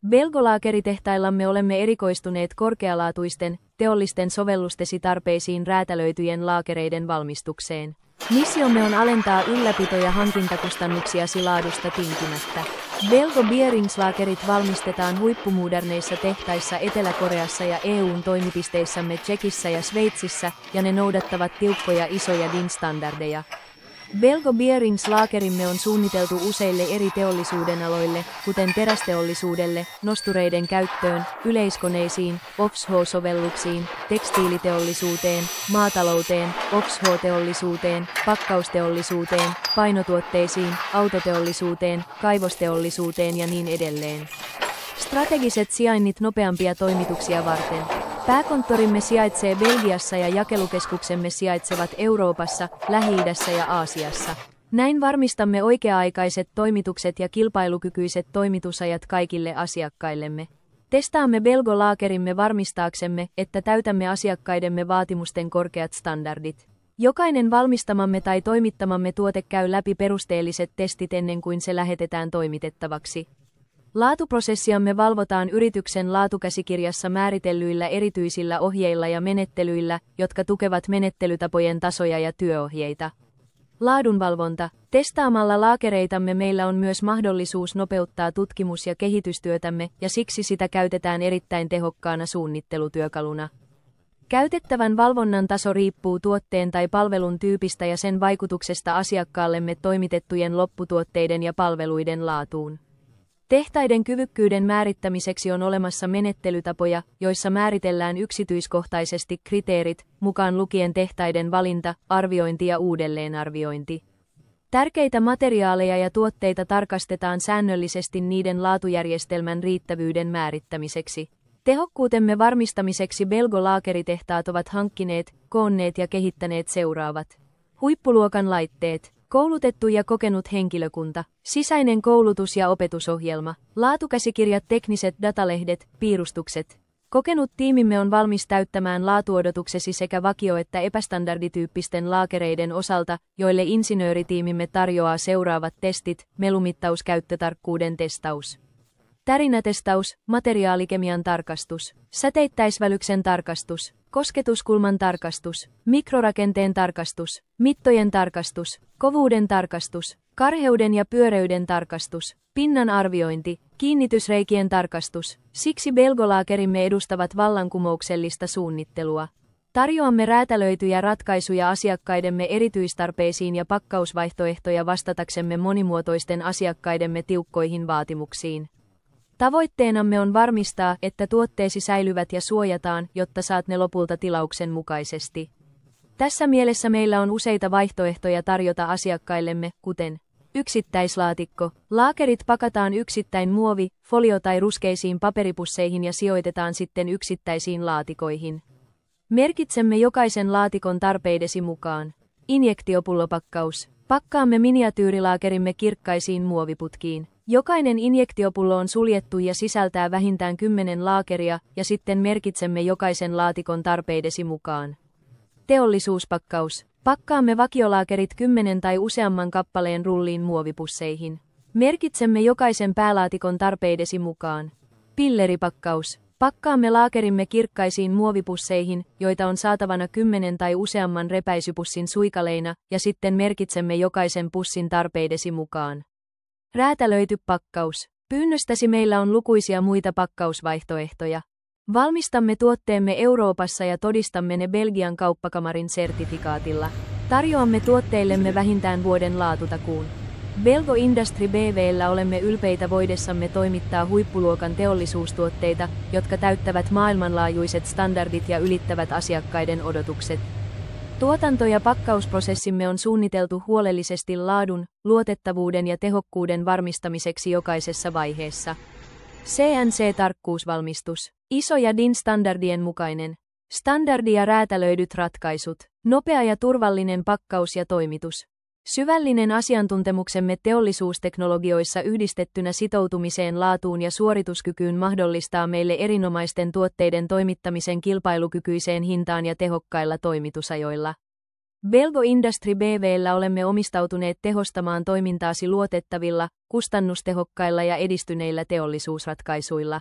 Belgo-laakeritehtaillamme olemme erikoistuneet korkealaatuisten, teollisten sovellustesi tarpeisiin räätälöityjen laakereiden valmistukseen. Missiomme on alentaa ylläpito- ja hankintakustannuksiasi laadusta tinkimättä. Belgo Bearings-laakerit valmistetaan huippumoderneissa tehtaissa Etelä-Koreassa ja EU:n toimipisteissämme Tšekissä ja Sveitsissä, ja ne noudattavat tiukkoja isoja DIN-standardeja. Belgo Bearings-laakerimme on suunniteltu useille eri teollisuudenaloille, kuten terästeollisuudelle, nostureiden käyttöön, yleiskoneisiin, OXH-sovelluksiin, tekstiiliteollisuuteen, maatalouteen, OXH-teollisuuteen, pakkausteollisuuteen, painotuotteisiin, autoteollisuuteen, kaivosteollisuuteen ja niin edelleen. Strategiset sijainnit nopeampia toimituksia varten. Pääkonttorimme sijaitsee Belgiassa ja jakelukeskuksemme sijaitsevat Euroopassa, Lähi-idässä ja Aasiassa. Näin varmistamme oikea-aikaiset toimitukset ja kilpailukykyiset toimitusajat kaikille asiakkaillemme. Testaamme Belgo-laakerimme varmistaaksemme, että täytämme asiakkaidemme vaatimusten korkeat standardit. Jokainen valmistamamme tai toimittamamme tuote käy läpi perusteelliset testit ennen kuin se lähetetään toimitettavaksi. Laatuprosessiamme valvotaan yrityksen laatukäsikirjassa määritellyillä erityisillä ohjeilla ja menettelyillä, jotka tukevat menettelytapojen tasoja ja työohjeita. Laadunvalvonta. Testaamalla laakereitamme meillä on myös mahdollisuus nopeuttaa tutkimus- ja kehitystyötämme, ja siksi sitä käytetään erittäin tehokkaana suunnittelutyökaluna. Käytettävän valvonnan taso riippuu tuotteen tai palvelun tyypistä ja sen vaikutuksesta asiakkaallemme toimitettujen lopputuotteiden ja palveluiden laatuun. Tehtaiden kyvykkyyden määrittämiseksi on olemassa menettelytapoja, joissa määritellään yksityiskohtaisesti kriteerit, mukaan lukien tehtaiden valinta, arviointi ja uudelleenarviointi. Tärkeitä materiaaleja ja tuotteita tarkastetaan säännöllisesti niiden laatujärjestelmän riittävyyden määrittämiseksi. Tehokkuutemme varmistamiseksi Belgo-laakeritehtaat ovat hankkineet, koonneet ja kehittäneet seuraavat. Huippuluokan laitteet. Koulutettu ja kokenut henkilökunta, sisäinen koulutus- ja opetusohjelma, laatukäsikirjat, tekniset datalehdet, piirustukset. Kokenut tiimimme on valmis täyttämään laatuodotuksesi sekä vakio- että epästandardityyppisten laakereiden osalta, joille insinööritiimimme tarjoaa seuraavat testit: melumittaus, käyttötarkkuuden testaus, tärinätestaus, materiaalikemian tarkastus, säteittäisvälyksen tarkastus, kosketuskulman tarkastus, mikrorakenteen tarkastus, mittojen tarkastus, kovuuden tarkastus, karheuden ja pyöreyden tarkastus, pinnan arviointi, kiinnitysreikien tarkastus. Siksi Belgo-laakerimme edustavat vallankumouksellista suunnittelua. Tarjoamme räätälöityjä ratkaisuja asiakkaidemme erityistarpeisiin ja pakkausvaihtoehtoja vastataksemme monimuotoisten asiakkaidemme tiukkoihin vaatimuksiin. Tavoitteenamme on varmistaa, että tuotteesi säilyvät ja suojataan, jotta saat ne lopulta tilauksen mukaisesti. Tässä mielessä meillä on useita vaihtoehtoja tarjota asiakkaillemme, kuten yksittäislaatikko. Laakerit pakataan yksittäin muovi-, folio- tai ruskeisiin paperipusseihin ja sijoitetaan sitten yksittäisiin laatikoihin. Merkitsemme jokaisen laatikon tarpeidesi mukaan. Injektiopullo-pakkaus. Pakkaamme miniatyyrilaakerimme kirkkaisiin muoviputkiin. Jokainen injektiopullo on suljettu ja sisältää vähintään 10 laakeria, ja sitten merkitsemme jokaisen laatikon tarpeidesi mukaan. Teollisuuspakkaus. Pakkaamme vakiolaakerit 10 tai useamman kappaleen rulliin muovipusseihin. Merkitsemme jokaisen päälaatikon tarpeidesi mukaan. Pilleripakkaus. Pakkaamme laakerimme kirkkaisiin muovipusseihin, joita on saatavana 10 tai useamman repäisypussin suikaleina, ja sitten merkitsemme jokaisen pussin tarpeidesi mukaan. Räätälöity pakkaus. Pyynnöstäsi meillä on lukuisia muita pakkausvaihtoehtoja. Valmistamme tuotteemme Euroopassa ja todistamme ne Belgian kauppakamarin sertifikaatilla. Tarjoamme tuotteillemme vähintään vuoden laatutakuun. Belgo Industry BV:llä olemme ylpeitä voidessamme toimittaa huippuluokan teollisuustuotteita, jotka täyttävät maailmanlaajuiset standardit ja ylittävät asiakkaiden odotukset. Tuotanto- ja pakkausprosessimme on suunniteltu huolellisesti laadun, luotettavuuden ja tehokkuuden varmistamiseksi jokaisessa vaiheessa. CNC-tarkkuusvalmistus. ISO ja DIN-standardien mukainen. Standardi- ja räätälöidyt ratkaisut. Nopea ja turvallinen pakkaus ja toimitus. Syvällinen asiantuntemuksemme teollisuusteknologioissa yhdistettynä sitoutumiseen laatuun ja suorituskykyyn mahdollistaa meille erinomaisten tuotteiden toimittamisen kilpailukykyiseen hintaan ja tehokkailla toimitusajoilla. Belgo Industry BV:llä olemme omistautuneet tehostamaan toimintaasi luotettavilla, kustannustehokkailla ja edistyneillä teollisuusratkaisuilla.